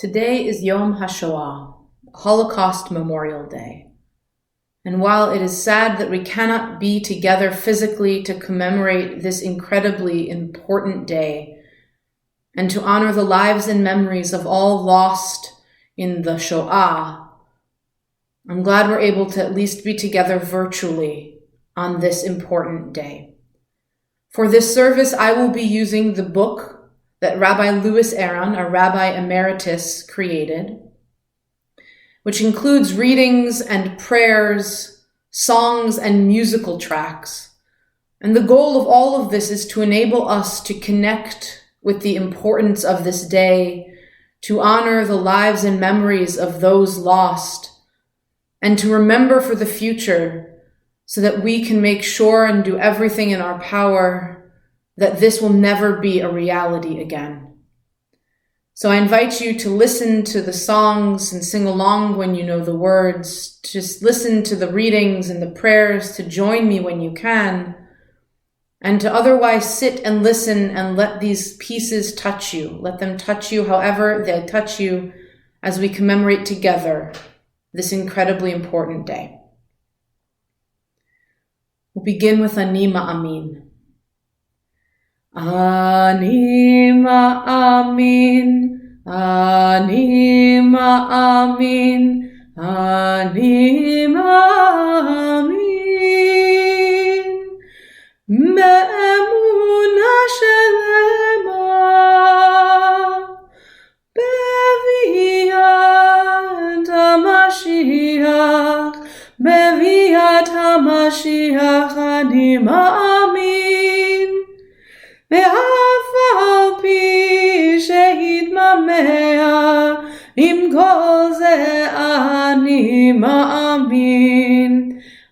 Today is Yom HaShoah, Holocaust Memorial Day. And while it is sad that we cannot be together physically to commemorate this incredibly important day and to honor the lives and memories of all lost in the Shoah, I'm glad we're able to at least be together virtually on this important day. For this service, I will be using the book that Rabbi Louis Aaron, a Rabbi Emeritus, created, which includes readings and prayers, songs and musical tracks. And the goal of all of this is to enable us to connect with the importance of this day, to honor the lives and memories of those lost, and to remember for the future so that we can make sure and do everything in our power that this will never be a reality again. So I invite you to listen to the songs and sing along when you know the words. Just listen to the readings and the prayers, to join me when you can, and to otherwise sit and listen and let these pieces touch you. Let them touch you however they touch you as we commemorate together this incredibly important day. We'll begin with Ani Ma'amin. Ani Ma'amin, Ani Ma'amin, Ani Ma'amin, Be'emuna shelema, Beviat HaMashiach, Beviat HaMashiach, Ani Ma'amin, ואף על פי שהתמהמה, עם כל זה אני מאמין,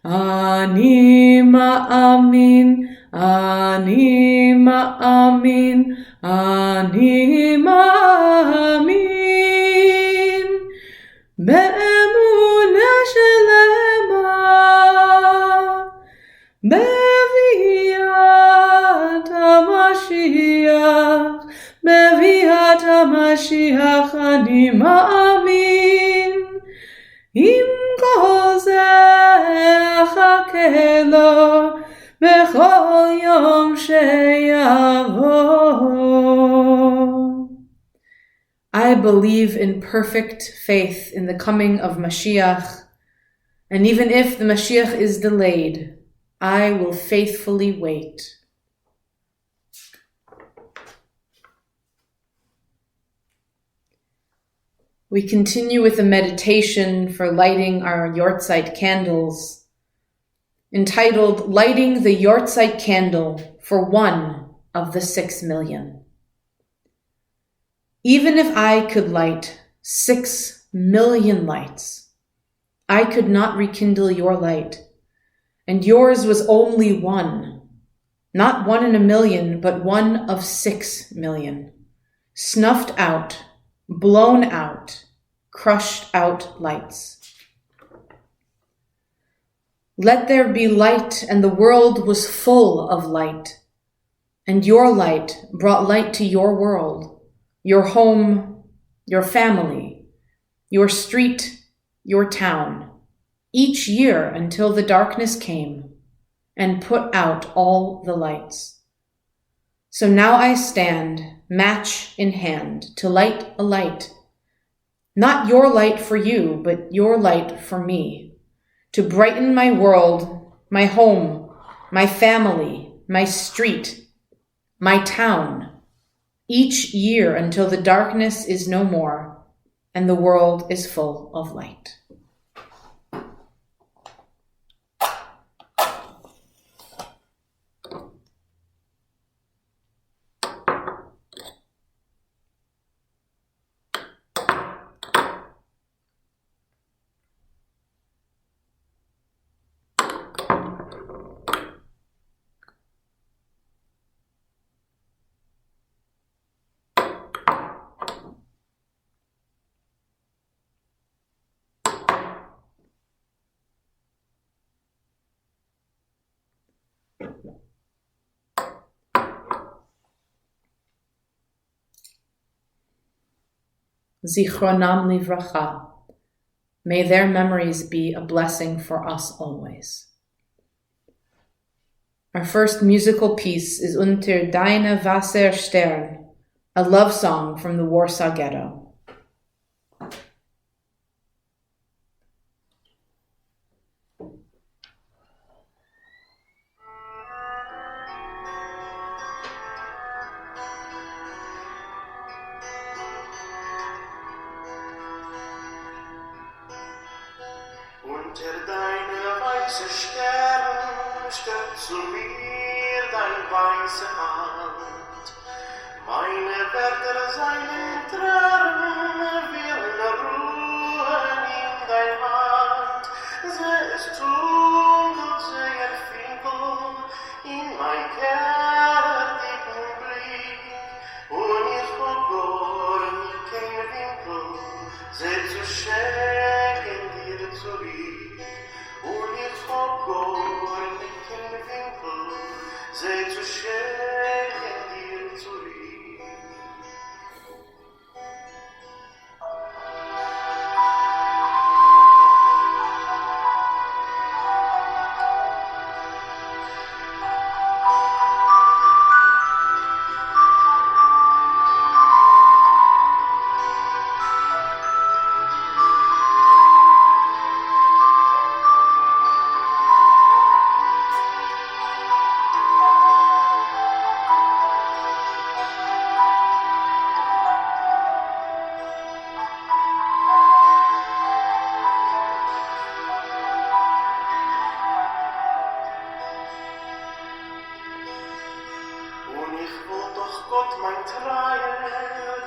אני מאמין, אני מאמין, אני מאמין, באמונה שלמה, בביאת המשיח אני מאמין, עם כל זה אחכה לו בכל יום שיבוא. I believe in perfect faith in the coming of Mashiach, and even if the Mashiach is delayed, I will faithfully wait. We continue with a meditation for lighting our Yortzeit candles, entitled Lighting the Yortzeit Candle for One of the 6 Million. Even if I could light 6 million lights, I could not rekindle your light, and yours was only one, not 1 in a million, but 1 of 6 million, snuffed out, blown out, crushed out lights. Let there be light, and the world was full of light, and your light brought light to your world, your home, your family, your street, your town, each year until the darkness came and put out all the lights. So now I stand, match in hand, to light a light, not your light for you, but your light for me, to brighten my world, my home, my family, my street, my town, each year until the darkness is no more and the world is full of light. Zichronam livracha. May their memories be a blessing for us always. Our first musical piece is Unter deine Wasserstern, a love song from the Warsaw Ghetto. Unter deine weiße Stern streckt zu mir dein weiße Hand. Meine Wärter seinen Tränen willen ruhen in dein Hand. Sie ist dunkel, sehr finkel in mein kellerdicken Blick. Und ich hab gar nicht kein Winkel, sie zu schenken dir zurück. Und ich hab gar nicht kein Winkel, sie zu schenken dir zurück. Gott, mein Treue,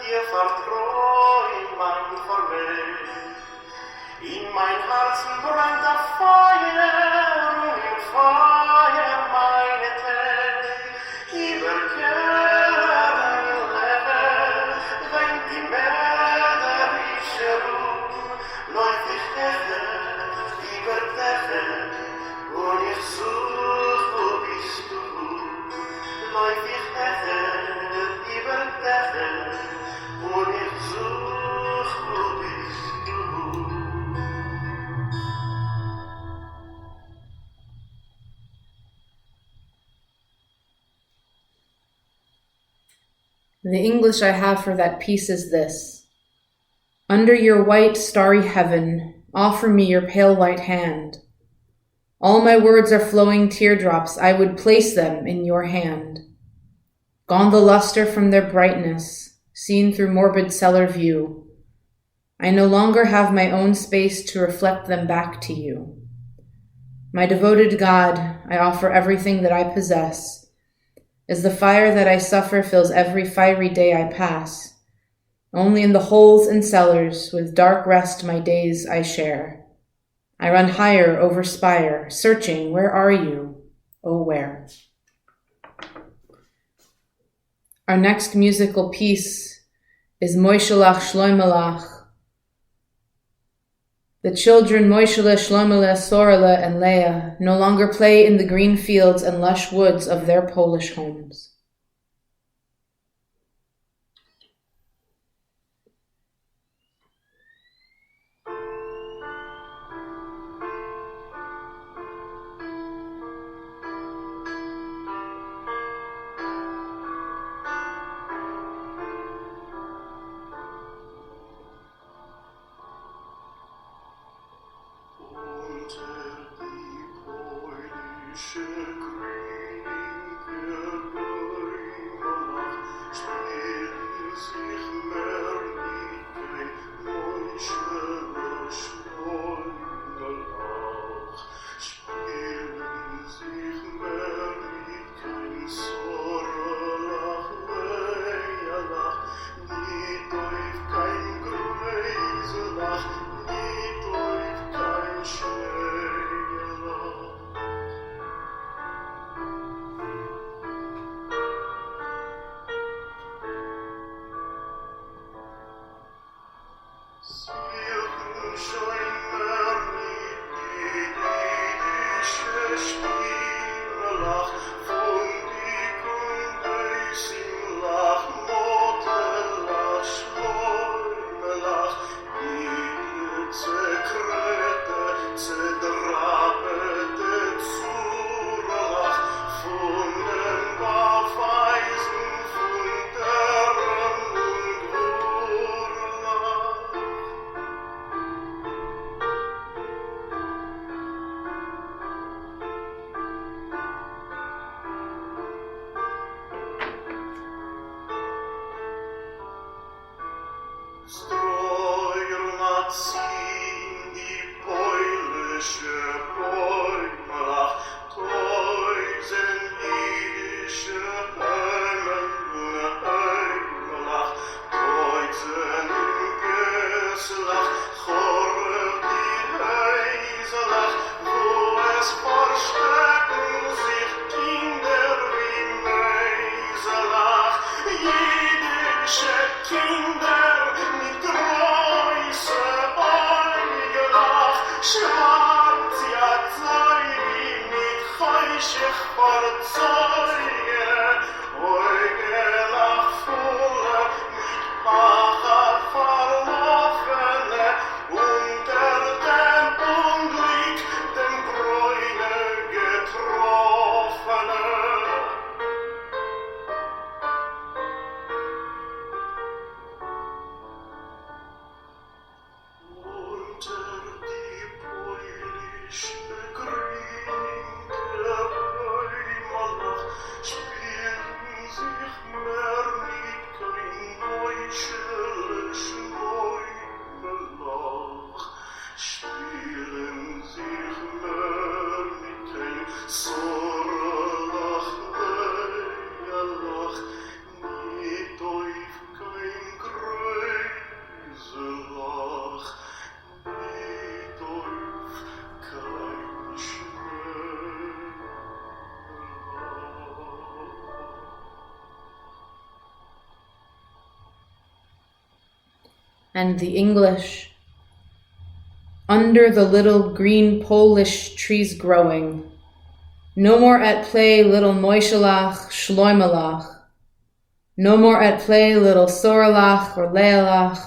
dir vertrauen mein Verweh. In mein Herzen brennt das Feuer, und im Feuer meine Tee. Über Keller im Leben, wenn die mörderische Ruhe, läuft ich über Dächer, und ich such, wo bist du? Läuft ich über Dächer, und ich such, wo bist du? The English I have for that piece is this. Under your white, starry heaven, offer me your pale white hand. All my words are flowing teardrops, I would place them in your hand. Gone the luster from their brightness, seen through morbid cellar view. I no longer have my own space to reflect them back to you. My devoted God, I offer everything that I possess. As the fire that I suffer fills every fiery day I pass, only in the holes and cellars with dark rest my days I share. I run higher over spire, searching, where are you? Oh, where? Our next musical piece is Moishelach Shloimelach. The children Moishele, Shlomele, Sorele, and Leah no longer play in the green fields and lush woods of their Polish homes. Unter die polnische Kriege Sin die polnische Bäume, Teusen jüdische Heimelach, Teusen Geslach, Chore die Heiselach, wo es verstecken sich Kinder wie Meiselach, jüdische Kinder mit große Eugelach, schwarz ja Zeuri mit Heuschech Verzeuge, Eugelach volle mit Pachat verlaufene, unter dem Unglück dem Bräune getroffene. Unter die polnische Grinke Heimalach spielen sich mehr mit kein neuschelisch Neumelach, spielen sich mehr mit kein Sorlach, Leierlach, nicht auf kein Gräuselach, nicht auf kein Schmerlach. And the English. Under the little green Polish trees growing, no more at play little Moishelach, Shloimelach, no more at play little Sorelach or Leelach,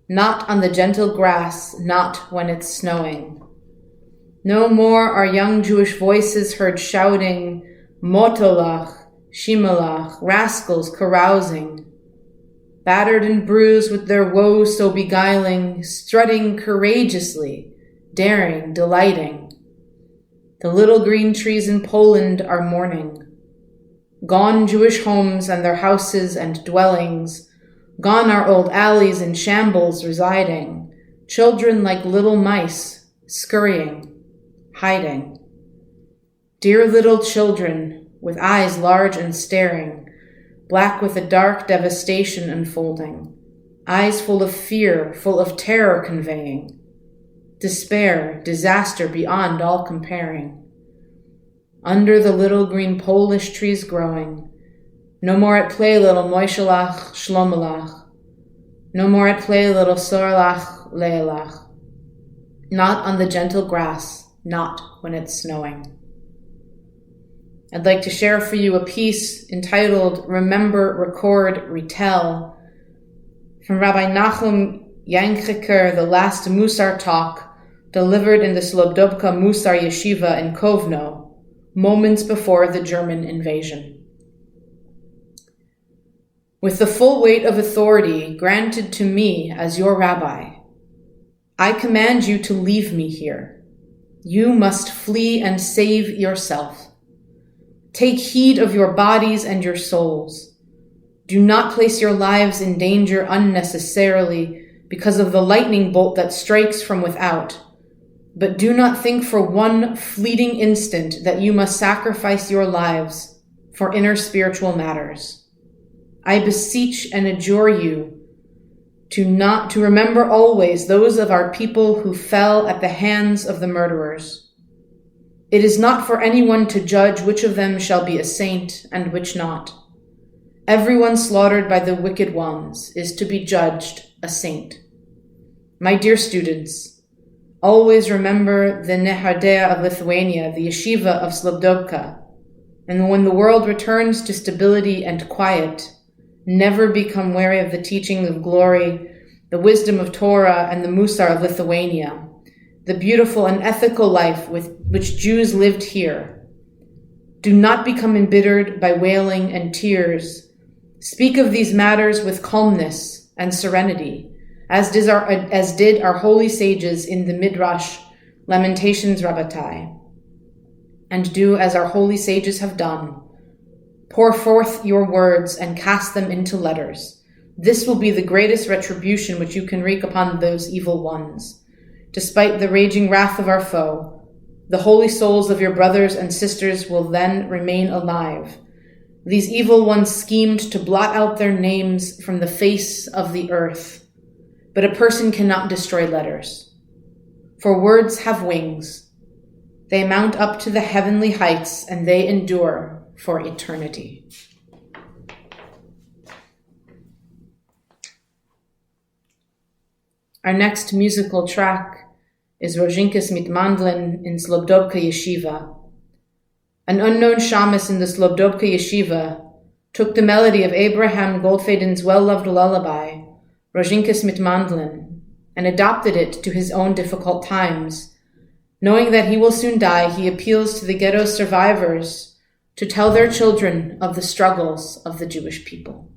not on the gentle grass, not when it's snowing. No more are young Jewish voices heard shouting, Motolach, Shimelach, rascals carousing, battered and bruised with their woes so beguiling, strutting courageously, daring, delighting. The little green trees in Poland are mourning. Gone Jewish homes and their houses and dwellings, gone our old alleys in shambles residing, children like little mice, scurrying, hiding. Dear little children, with eyes large and staring, black with a dark devastation unfolding, eyes full of fear, full of terror conveying, despair, disaster beyond all comparing. Under the little green Polish trees growing, no more at play little Moishelach, Shlomelach, no more at play little Sorlach, Leelach, not on the gentle grass, not when it's snowing. I'd like to share for you a piece entitled Remember, Record, Retell from Rabbi Nachum Yankiker, the last Musar talk delivered in the Slobodka Musar Yeshiva in Kovno, moments before the German invasion. With the full weight of authority granted to me as your rabbi, I command you to leave me here. You must flee and save yourself. Take heed of your bodies and your souls. Do not place your lives in danger unnecessarily because of the lightning bolt that strikes from without. But do not think for one fleeting instant that you must sacrifice your lives for inner spiritual matters. I beseech and adjure you to remember always those of our people who fell at the hands of the murderers. It is not for anyone to judge which of them shall be a saint and which not. Everyone slaughtered by the wicked ones is to be judged a saint. My dear students, always remember the Nehardea of Lithuania, the Yeshiva of Slobodka, and when the world returns to stability and quiet, never become wary of the teachings of glory, the wisdom of Torah, and the Musar of Lithuania, the beautiful and ethical life with which Jews lived here. Do not become embittered by wailing and tears. Speak of these matters with calmness and serenity, as did our holy sages in the Midrash, Lamentations Rabbatai. And do as our holy sages have done. Pour forth your words and cast them into letters. This will be the greatest retribution which you can wreak upon those evil ones. Despite the raging wrath of our foe, the holy souls of your brothers and sisters will then remain alive. These evil ones schemed to blot out their names from the face of the earth, but a person cannot destroy letters. For words have wings. They mount up to the heavenly heights, and they endure for eternity. Our next musical track is Rozhinkas mit Mandlin in Slobodka Yeshiva. An unknown shamus in the Slobodka Yeshiva took the melody of Abraham Goldfaden's well-loved lullaby, Rozhinkas mit Mandlin, and adopted it to his own difficult times. Knowing that he will soon die, he appeals to the ghetto survivors to tell their children of the struggles of the Jewish people.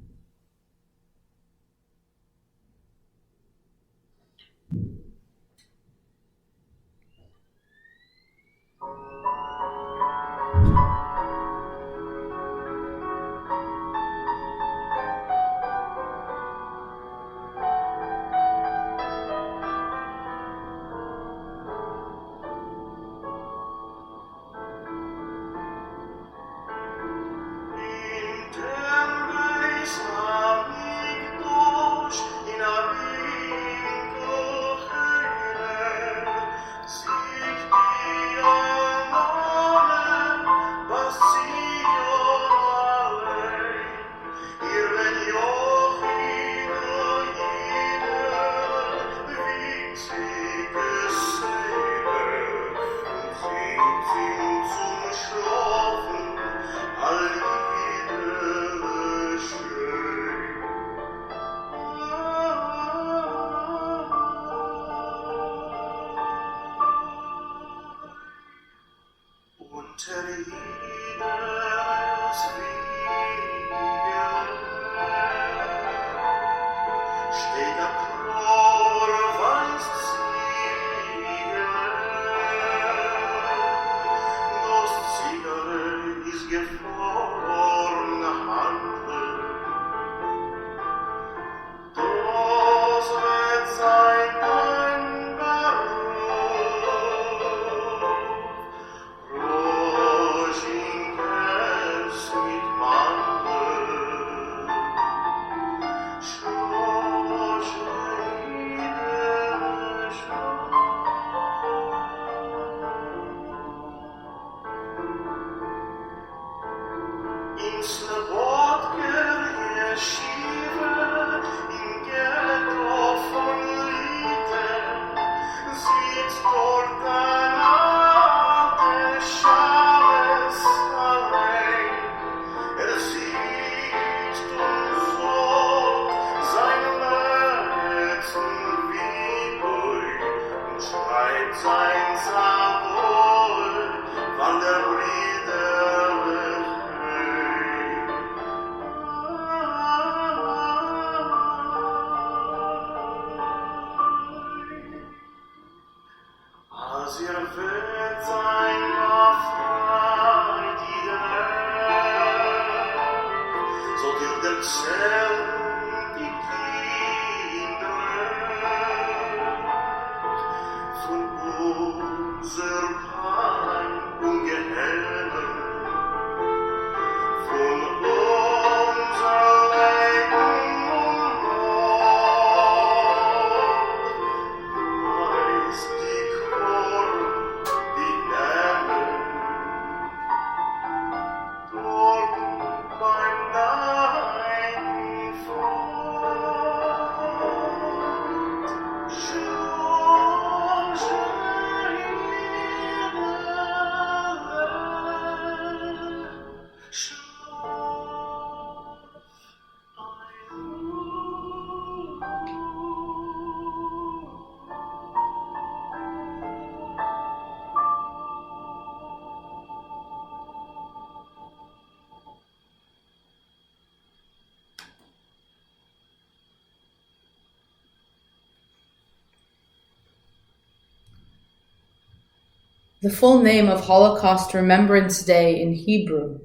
The full name of Holocaust Remembrance Day in Hebrew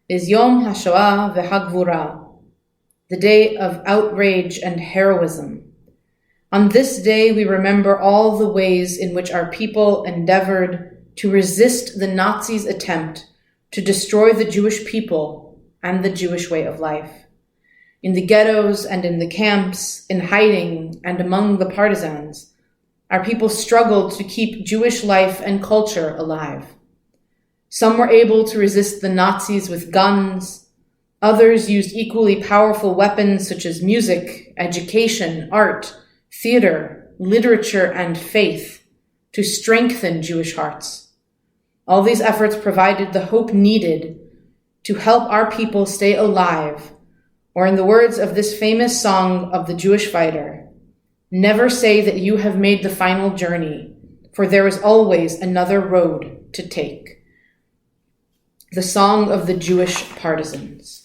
is Yom HaShoah v'Hagvura. the day of outrage and heroism. On this day, we remember all the ways in which our people endeavored to resist the Nazis' attempt to destroy the Jewish people and the Jewish way of life. In the ghettos and in the camps, in hiding and among the partisans, our people struggled to keep Jewish life and culture alive. Some were able to resist the Nazis with guns. Others used equally powerful weapons such as music, education, art, theater, literature, and faith to strengthen Jewish hearts. All these efforts provided the hope needed to help our people stay alive, or in the words of this famous song of the Jewish fighter, "Never say that you have made the final journey, for there is always another road to take." The song of the Jewish partisans.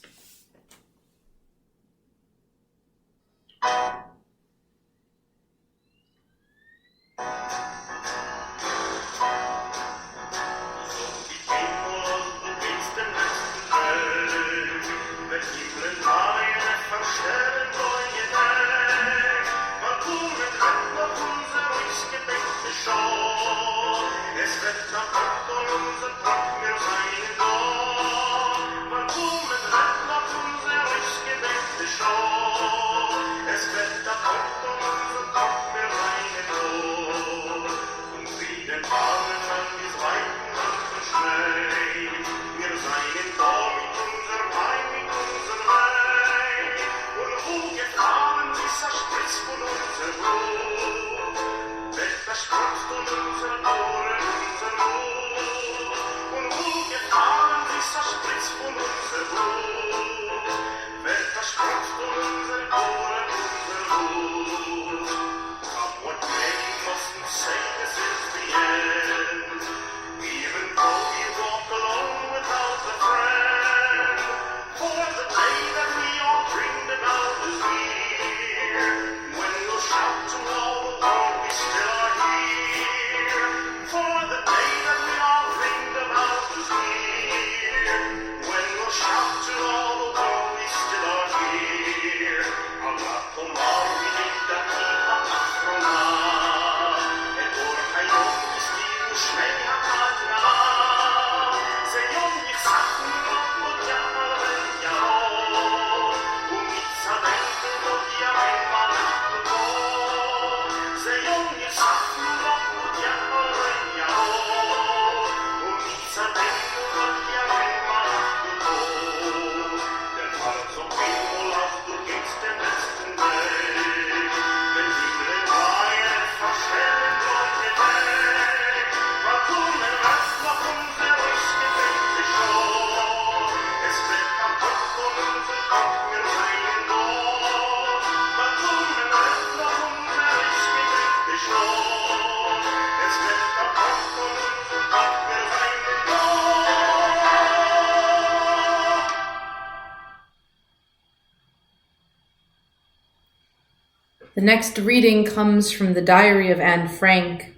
The next reading comes from the Diary of Anne Frank,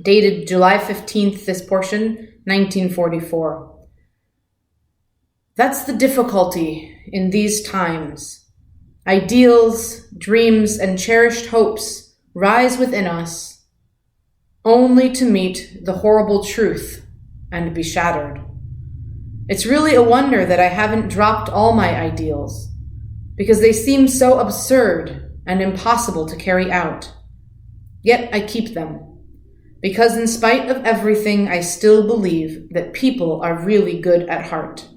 dated July 15th, this portion, 1944. That's the difficulty in these times. Ideals, dreams, and cherished hopes rise within us, only to meet the horrible truth and be shattered. It's really a wonder that I haven't dropped all my ideals, because they seem so absurd and impossible to carry out. Yet I keep them, because in spite of everything, I still believe that people are really good at heart.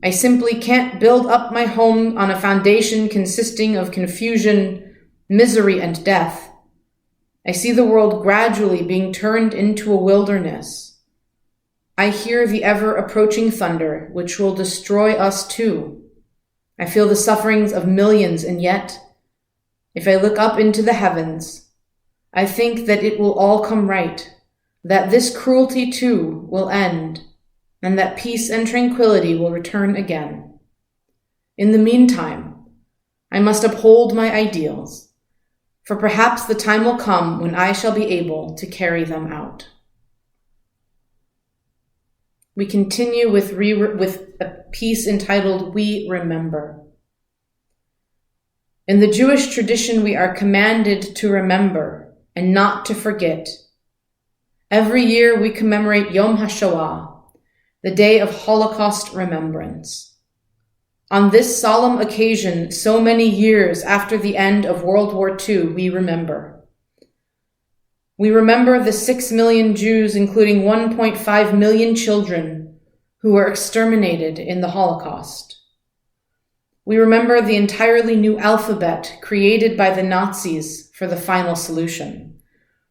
I simply can't build up my home on a foundation consisting of confusion, misery, and death. I see the world gradually being turned into a wilderness. I hear the ever-approaching thunder, which will destroy us too. I feel the sufferings of millions, and yet, if I look up into the heavens, I think that it will all come right, that this cruelty too will end, and that peace and tranquility will return again. In the meantime, I must uphold my ideals, for perhaps the time will come when I shall be able to carry them out. We continue with a piece entitled We Remember. In the Jewish tradition, we are commanded to remember and not to forget. Every year we commemorate Yom HaShoah, the day of Holocaust remembrance. On this solemn occasion, so many years after the end of World War II, we remember. We remember the 6 million Jews, including 1.5 million children, who were exterminated in the Holocaust. We remember the entirely new alphabet created by the Nazis for the final solution,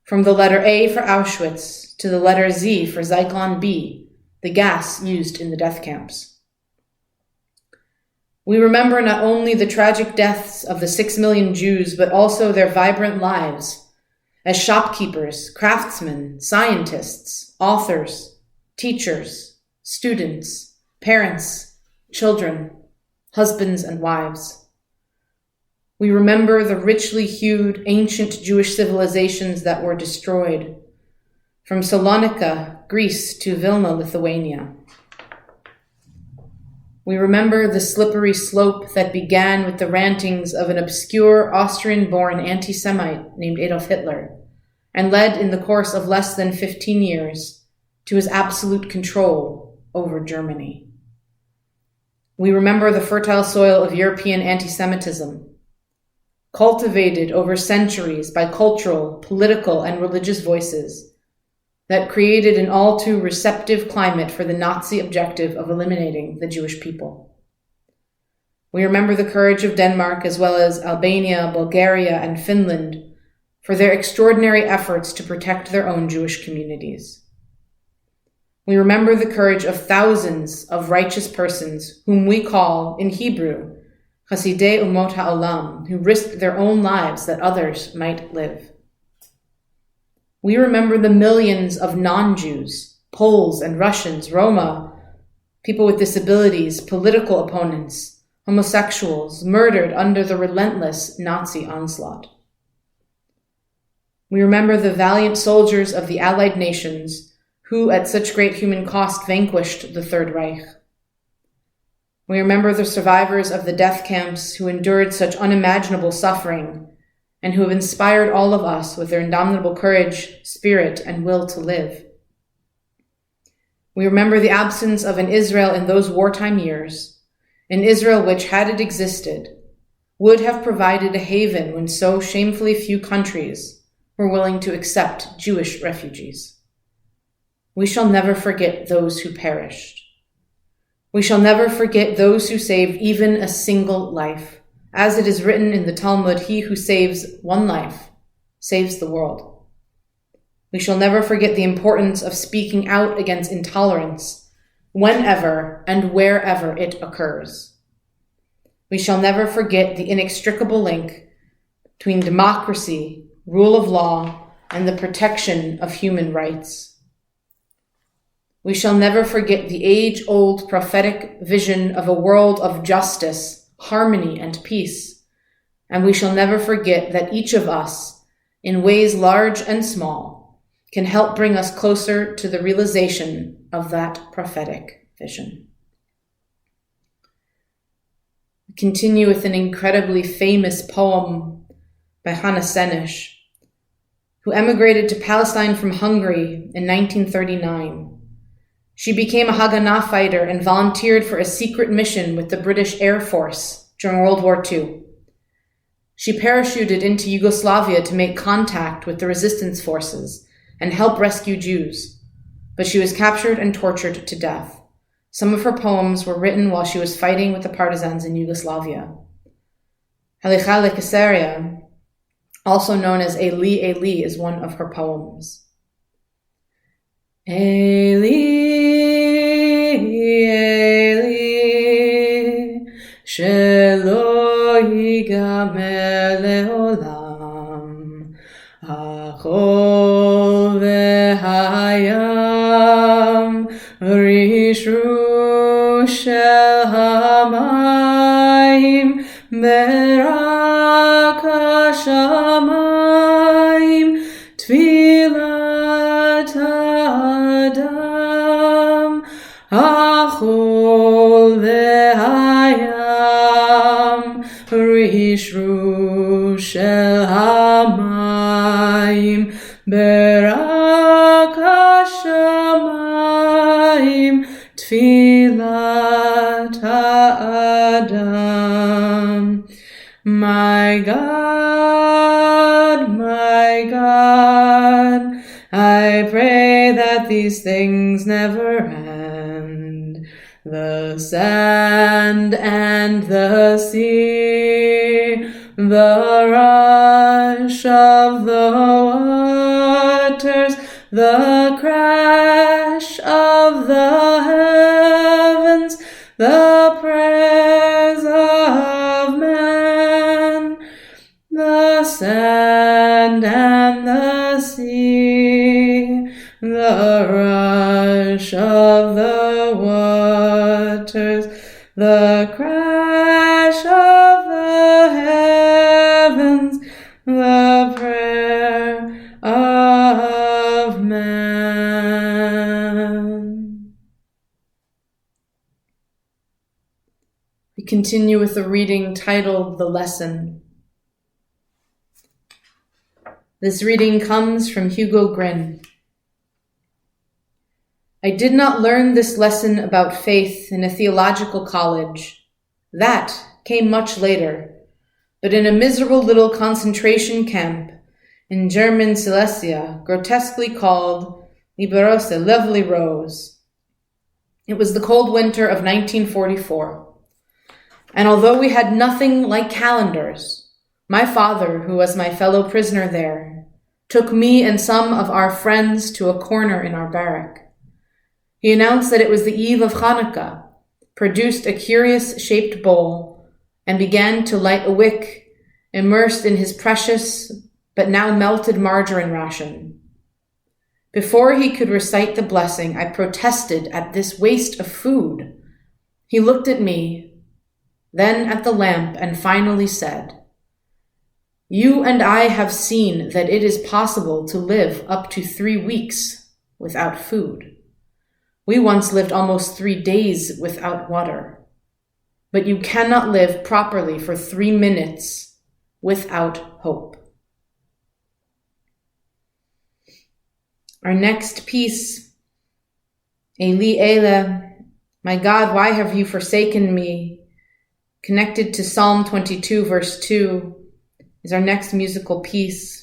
from the letter A for Auschwitz to the letter Z for Zyklon B, the gas used in the death camps. We remember not only the tragic deaths of the 6 million Jews, but also their vibrant lives as shopkeepers, craftsmen, scientists, authors, teachers, students, parents, children, husbands and wives. We remember the richly hued ancient Jewish civilizations that were destroyed, from Salonika, Greece, to Vilna, Lithuania. We remember the slippery slope that began with the rantings of an obscure Austrian-born anti-Semite named Adolf Hitler, and led in the course of less than 15 years to his absolute control over Germany. We remember the fertile soil of European anti-Semitism, cultivated over centuries by cultural, political, and religious voices, that created an all too receptive climate for the Nazi objective of eliminating the Jewish people. We remember the courage of Denmark, as well as Albania, Bulgaria, and Finland, for their extraordinary efforts to protect their own Jewish communities. We remember the courage of thousands of righteous persons, whom we call, in Hebrew, Chasidei Umot Ha'olam, who risked their own lives that others might live. We remember the millions of non-Jews, Poles and Russians, Roma, people with disabilities, political opponents, homosexuals, murdered under the relentless Nazi onslaught. We remember the valiant soldiers of the Allied nations who, at such great human cost, vanquished the Third Reich. We remember the survivors of the death camps who endured such unimaginable suffering and who have inspired all of us with their indomitable courage, spirit, and will to live. We remember the absence of an Israel in those wartime years, an Israel which, had it existed, would have provided a haven when so shamefully few countries were willing to accept Jewish refugees. We shall never forget those who perished. We shall never forget those who saved even a single life. As it is written in the Talmud, he who saves one life saves the world. We shall never forget the importance of speaking out against intolerance whenever and wherever it occurs. We shall never forget the inextricable link between democracy, rule of law, and the protection of human rights. We shall never forget the age-old prophetic vision of a world of justice, harmony, and peace, and we shall never forget that each of us, in ways large and small, can help bring us closer to the realization of that prophetic vision. We continue with an incredibly famous poem by Hannah Senesh, who emigrated to Palestine from Hungary in 1939. She became a Haganah fighter and volunteered for a secret mission with the British Air Force during World War II. She parachuted into Yugoslavia to make contact with the resistance forces and help rescue Jews, but she was captured and tortured to death. Some of her poems were written while she was fighting with the partisans in Yugoslavia. Halicha Lekesaria, also known as Eli, Eli, is one of her poems. Eli, Eli, shelo yigamer leolam, achol vehayam, rishu shel hamayim, berak hashamayim, tfilat adam, achol vehayam, rishru shel hamayim berak hashamayim tfilat ha'adam. My God, I pray that these things never end. The sand and the sea, the rush of the waters, the crash of the heavens, the prayers of man, the sand and the sea, the rush of the waters, the crash of the heavens, the prayer of man. We continue with the reading titled The Lesson. This reading comes from Hugo Grin. I did not learn this lesson about faith in a theological college. That came much later, but in a miserable little concentration camp in German Silesia, grotesquely called Liberose, Lovely Rose. It was the cold winter of 1944, and although we had nothing like calendars, my father, who was my fellow prisoner there, took me and some of our friends to a corner in our barrack. He announced that it was the eve of Hanukkah, produced a curious-shaped bowl, and began to light a wick, immersed in his precious but now melted margarine ration. Before he could recite the blessing, I protested at this waste of food. He looked at me, then at the lamp, and finally said, "You and I have seen that it is possible to live up to 3 weeks without food. We once lived almost 3 days without water. But you cannot live properly for 3 minutes without hope." Our next piece, Eli Ele, my God, why have you forsaken me, connected to Psalm 22, verse 2, is our next musical piece.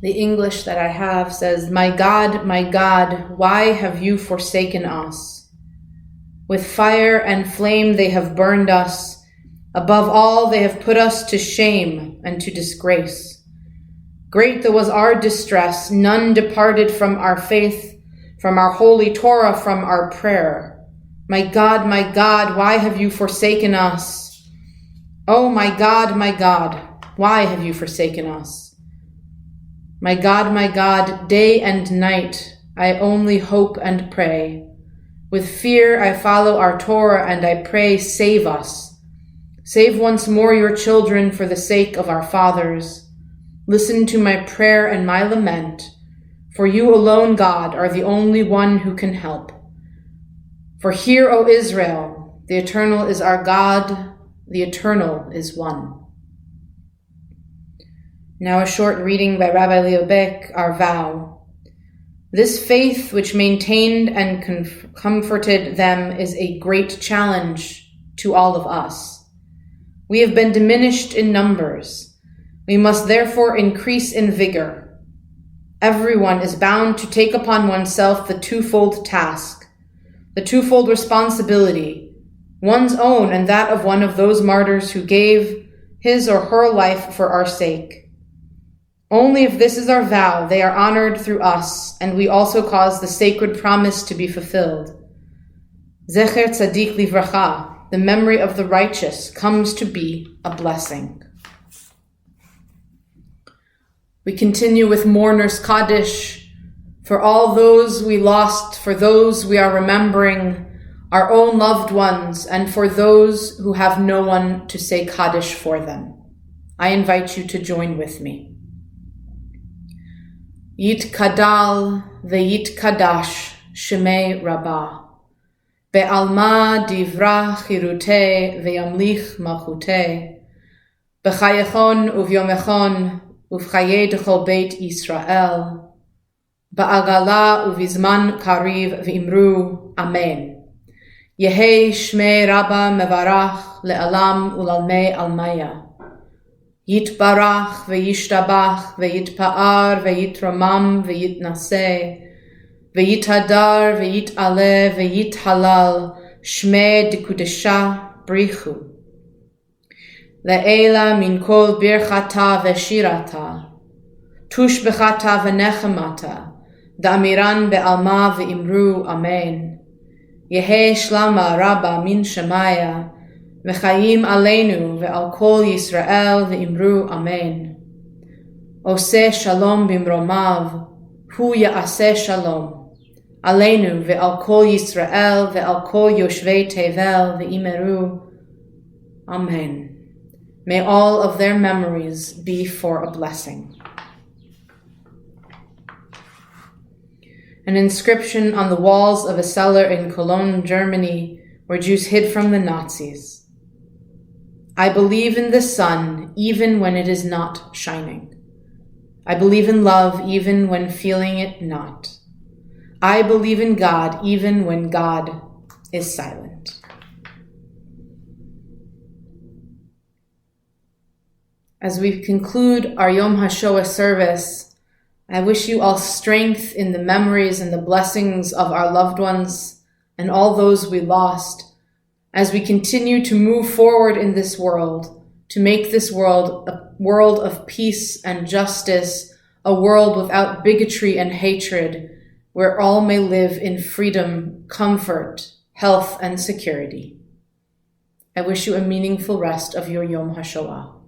The English that I have says, my God, why have you forsaken us? With fire and flame they have burned us. Above all, they have put us to shame and to disgrace. Great though was our distress, none departed from our faith, from our holy Torah, from our prayer. My God, why have you forsaken us? Oh, my God, why have you forsaken us? My God, day and night, I only hope and pray. With fear I follow our Torah and I pray, save us. Save once more your children for the sake of our fathers. Listen to my prayer and my lament, for you alone, God, are the only one who can help. For hear, O Israel, the Eternal is our God, the Eternal is one. Now a short reading by Rabbi Liobek, our vow. This faith which maintained and comforted them is a great challenge to all of us. We have been diminished in numbers. We must therefore increase in vigor. Everyone is bound to take upon oneself the twofold task, the twofold responsibility, one's own and that of one of those martyrs who gave his or her life for our sake. Only if this is our vow, they are honored through us, and we also cause the sacred promise to be fulfilled. Zecher Tzadik Livracha, the memory of the righteous, comes to be a blessing. We continue with Mourner's Kaddish, for all those we lost, for those we are remembering, our own loved ones, and for those who have no one to say Kaddish for them. I invite you to join with me. Yitkadal veyitkadash shemei Rabbi. Be'alma divra chirute ve'yamlich malchute. B'chayechon uvyomechon uvchaye d'chol beit Yisrael. Ba'agala uvizman kariv ve'imru Amen. Yehei shmei Rabba mevarach le'alam ulalmei almaya. Yitbarach ve'yishtabach ve'yitpa'ar ve'yitromam ve'yitnaseh ve'yithadar ve'yit'aleh ve'yithalal shmei dekudesha brichu le'ela min kol birchata ve'shirata tush bechata ve'nechemata da'amiran be'alma ve'imru Amen. Yehei shlama Rabba min shemaya V'chayim aleinu ve'al kol Yisrael ve'imru Amen. Oseh shalom bimromav, hu ya'aseh shalom. Aleinu ve'al kol Yisrael ve'al kol yoshvei tevel ve'imeru Amen. May all of their memories be for a blessing. An inscription on the walls of a cellar in Cologne, Germany, where Jews hid from the Nazis. I believe in the sun even when it is not shining. I believe in love even when feeling it not. I believe in God even when God is silent. As we conclude our Yom HaShoah service, I wish you all strength in the memories and the blessings of our loved ones and all those we lost, as we continue to move forward in this world, to make this world a world of peace and justice, a world without bigotry and hatred, where all may live in freedom, comfort, health, and security. I wish you a meaningful rest of your Yom HaShoah.